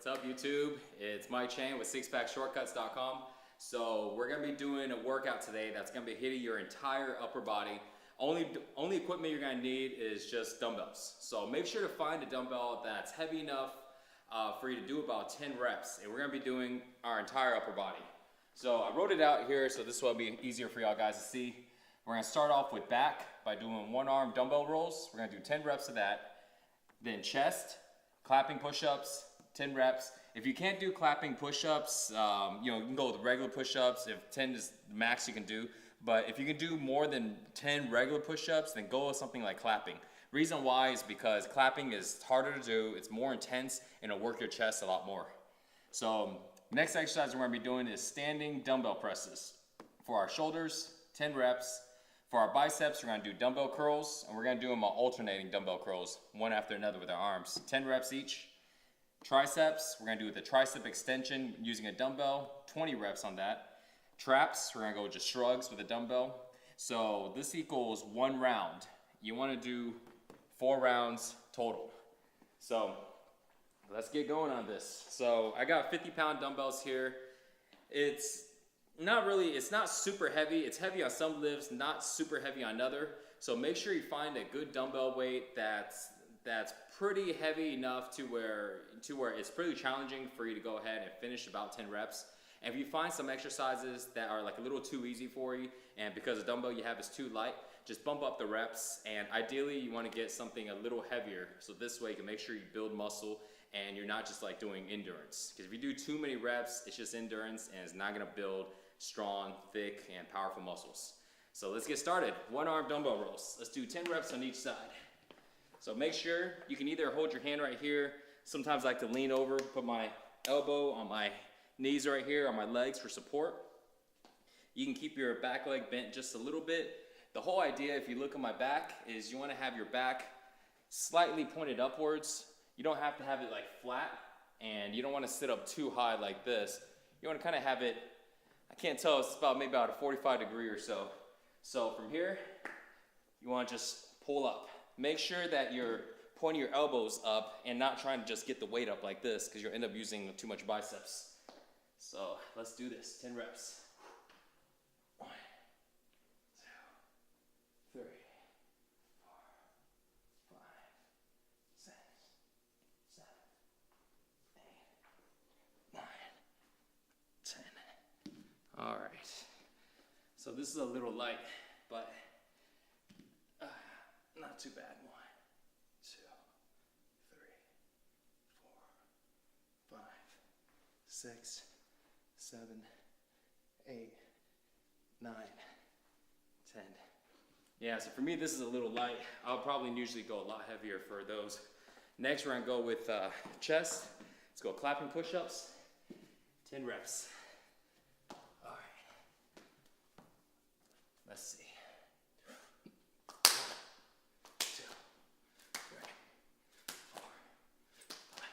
What's up, YouTube? It's Mike Chang with sixpackshortcuts.com. So we're gonna be doing a workout today that's gonna be hitting your entire upper body. Only equipment you're gonna need is just dumbbells. So make sure to find a dumbbell that's heavy enough for you to do about 10 reps. And we're gonna be doing our entire upper body. So I wrote it out here, so this will be easier for y'all guys to see. We're gonna start off with back by doing one arm dumbbell rolls. We're gonna do 10 reps of that. Then chest, clapping push-ups, 10 reps. If you can't do clapping push-ups, you can go with regular push-ups. If 10 is the max you can do. But if you can do more than 10 regular push-ups, then go with something like clapping. Reason why is because clapping is harder to do, it's more intense, and it'll work your chest a lot more. So next exercise we're gonna be doing is standing dumbbell presses. For our shoulders, 10 reps. For our biceps, we're gonna do dumbbell curls, and we're gonna do them alternating dumbbell curls, one after another with our arms. 10 reps each. Triceps, we're gonna do the tricep extension using a dumbbell, 20 reps on that. Traps, we're gonna go just shrugs with a dumbbell. So this equals 1 round. You wanna do 4 rounds total. So let's get going on this. So I got 50-pound dumbbells here. It's not super heavy. It's heavy on some lifts, not super heavy on other. So make sure you find a good dumbbell weight that's pretty heavy enough to where it's pretty challenging for you to go ahead and finish about 10 reps. And if you find some exercises that are like a little too easy for you, and because the dumbbell you have is too light, just bump up the reps. And ideally you want to get something a little heavier, so this way you can make sure you build muscle and you're not just like doing endurance. Because if you do too many reps, it's just endurance and it's not going to build strong, thick, and powerful muscles. So let's get started. 1 arm dumbbell rolls. Let's do 10 reps on each side. So make sure you can either hold your hand right here. Sometimes I like to lean over, put my elbow on my knees right here, on my legs for support. You can keep your back leg bent just a little bit. The whole idea, if you look at my back, is you want to have your back slightly pointed upwards. You don't have to have it like flat, and you don't want to sit up too high like this. You want to kind of have it, I can't tell, it's maybe about a 45 degree or so. So from here, you want to just pull up. Make sure that you're pointing your elbows up and not trying to just get the weight up like this, because you'll end up using too much biceps. So let's do this, 10 reps. 1, 2, 3, 4, 5, 6, 7, 8, 9, 10. All right. So this is a little light, but not too bad. 1, 2, 3, 4, 5, 6, 7, 8, 9, 10. Yeah, so for me this is a little light. I'll probably usually go a lot heavier for those. Next we're gonna go with chest. Let's go clapping push-ups, 10 reps. All right, let's see. 2, 3, 4, 5,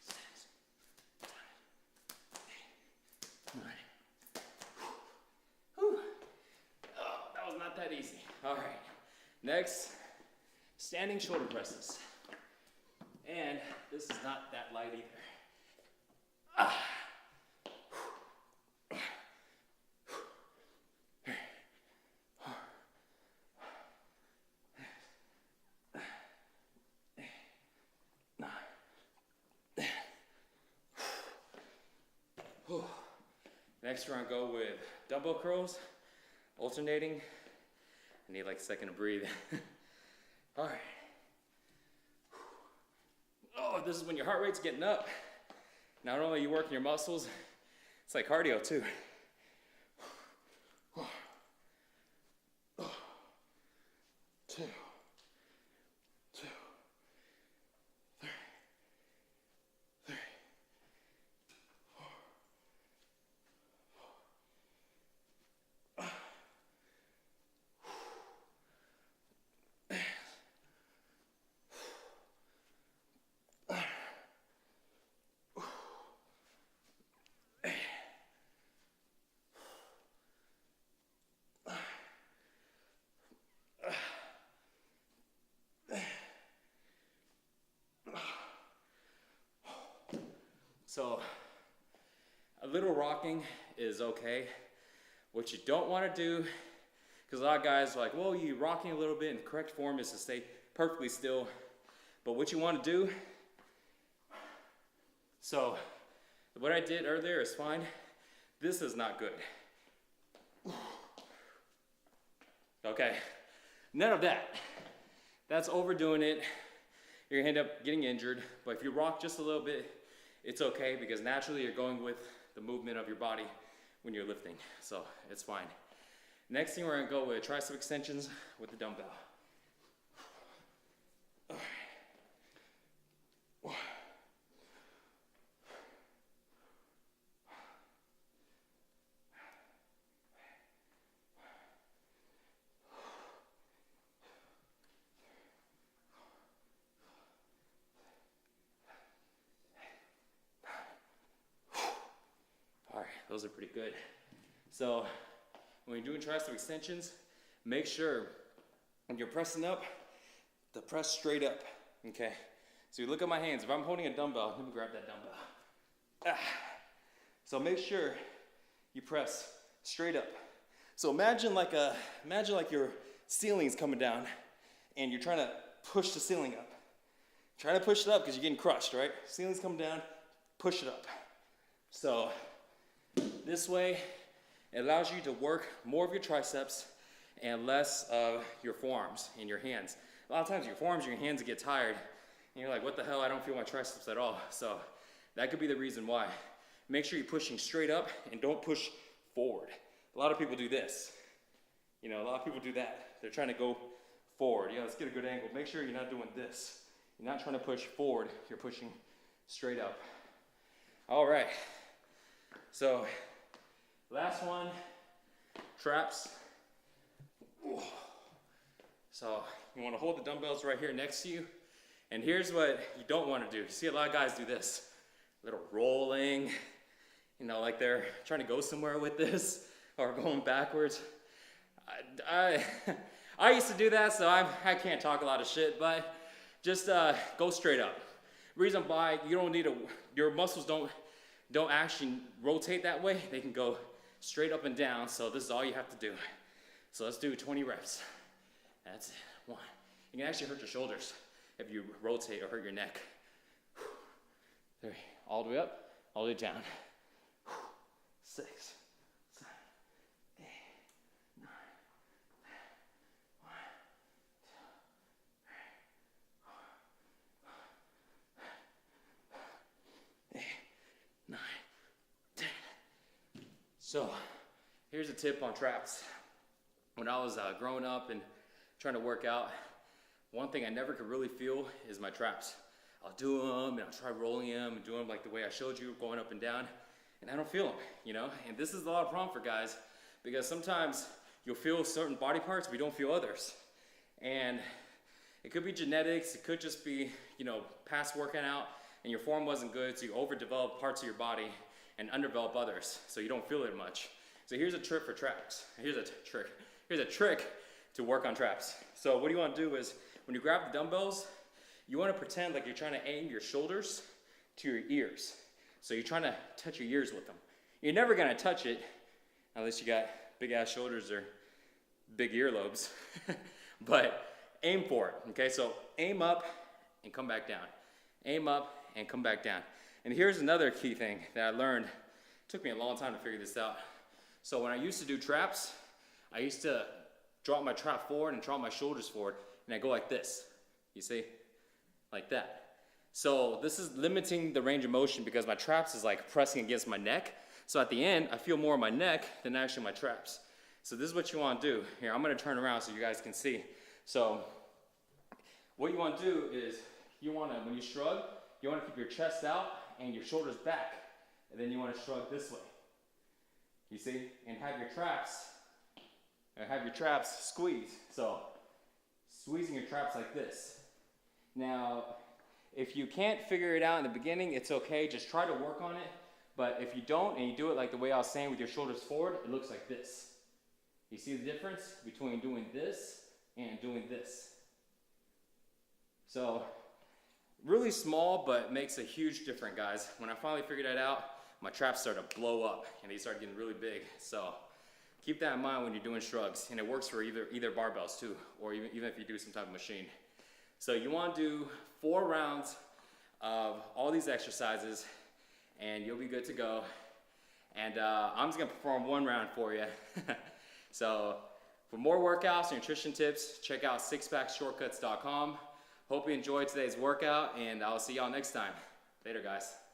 6, 7, 8, 9. Whew. Oh, that was not that easy. All right, next, standing shoulder presses. And this is not that light either. Ah. Next we're gonna go with dumbbell curls, alternating. I need like a second to breathe. All right. Oh, this is when your heart rate's getting up. Not only are you working your muscles, it's like cardio too. 2, 2, 3, 3, 4, 4. So a little rocking is okay. What you don't want to do, because a lot of guys are like, well, you rocking a little bit, and the correct form is to stay perfectly still. But what you want to do, so what I did earlier is fine. This is not good. Okay, none of that. That's overdoing it. You're gonna end up getting injured. But if you rock just a little bit, it's okay, because naturally you're going with the movement of your body when you're lifting. So it's fine. Next thing, we're gonna go with tricep extensions with the dumbbell. Those are pretty good. So when you're doing tricep extensions, make sure when you're pressing up, to press straight up, okay? So you look at my hands. If I'm holding a dumbbell, let me grab that dumbbell. So make sure you press straight up. So imagine like your ceiling's coming down and you're trying to push the ceiling up. Try to push it up because you're getting crushed, right? Ceiling's coming down, push it up. So this way, it allows you to work more of your triceps and less of your forearms and your hands. A lot of times your forearms and your hands get tired and you're like, what the hell, I don't feel my triceps at all. So that could be the reason why. Make sure you're pushing straight up and don't push forward. A lot of people do this. You know, a lot of people do that. They're trying to go forward. Yeah, let's get a good angle. Make sure you're not doing this. You're not trying to push forward, you're pushing straight up. All right. So last one, traps. Ooh. So you want to hold the dumbbells right here next to you. And here's what you don't want to do. You see a lot of guys do this. Little rolling, you know, like they're trying to go somewhere with this or going backwards. I used to do that, so I can't talk a lot of shit, but just go straight up. Reason why you don't need your muscles don't actually rotate that way. They can go straight up and down, so this is all you have to do. So let's do 20 reps. That's it. 1. You can actually hurt your shoulders if you rotate or hurt your neck. 3. All the way up, all the way down. 6, 7, 8, 9, 1, 2, 3, 4, 8, 9, 10. So here's a tip on traps. When I was growing up and trying to work out, one thing I never could really feel is my traps. I'll do them and I'll try rolling them and doing them like the way I showed you, going up and down, and I don't feel them, you know? And this is a lot of problem for guys because sometimes you'll feel certain body parts, but you don't feel others. And it could be genetics, it could just be, you know, past working out and your form wasn't good, so you overdevelop parts of your body and underdevelop others, so you don't feel it much. So here's a trick for traps. Here's a trick to work on traps. So what you want to do is when you grab the dumbbells, you want to pretend like you're trying to aim your shoulders to your ears. So you're trying to touch your ears with them. You're never going to touch it unless you got big ass shoulders or big earlobes. But aim for it, okay? So aim up and come back down. Aim up and come back down. And here's another key thing that I learned. It took me a long time to figure this out. So when I used to do traps, I used to drop my trap forward and drop my shoulders forward, and I go like this, you see? Like that. So this is limiting the range of motion because my traps is like pressing against my neck. So at the end, I feel more of my neck than actually my traps. So this is what you want to do. Here, I'm going to turn around so you guys can see. So what you want to do is you want to, when you shrug, you want to keep your chest out and your shoulders back. And then you want to shrug this way. You see? And have your traps squeeze. So squeezing your traps like this. Now, if you can't figure it out in the beginning, it's okay. Just try to work on it. But if you don't, and you do it like the way I was saying with your shoulders forward, it looks like this. You see the difference between doing this and doing this? So really small, but makes a huge difference, guys. When I finally figured that out, my traps started to blow up and they started getting really big. So keep that in mind when you're doing shrugs, and it works for either barbells too, or even if you do some type of machine. So you want to do 4 rounds of all these exercises and you'll be good to go. And I'm just gonna perform 1 round for you. So for more workouts and nutrition tips, check out sixpackshortcuts.com. Hope you enjoyed today's workout, and I'll see y'all next time. Later, guys.